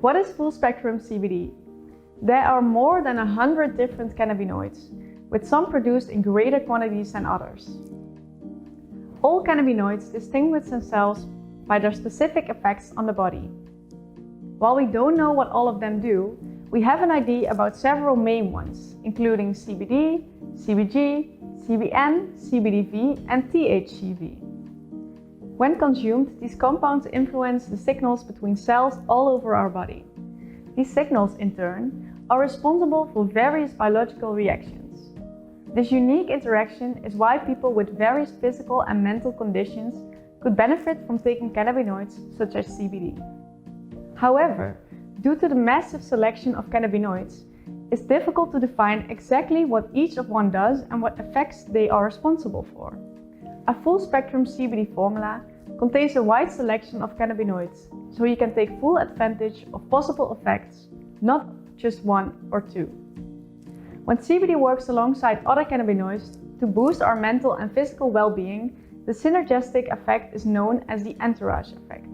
What is full-spectrum CBD? There are more than 100 different cannabinoids, with some produced in greater quantities than others. All cannabinoids distinguish themselves by their specific effects on the body. While we don't know what all of them do, we have an idea about several main ones, including CBD, CBG, CBN, CBDV, and THCV. When consumed, these compounds influence the signals between cells all over our body. These signals, in turn, are responsible for various biological reactions. This unique interaction is why people with various physical and mental conditions could benefit from taking cannabinoids such as CBD. However, due to the massive selection of cannabinoids, it's difficult to define exactly what each of one does and what effects they are responsible for. A full-spectrum CBD formula contains a wide selection of cannabinoids, so you can take full advantage of possible effects, not just one or two. When CBD works alongside other cannabinoids to boost our mental and physical well-being, the synergistic effect is known as the entourage effect.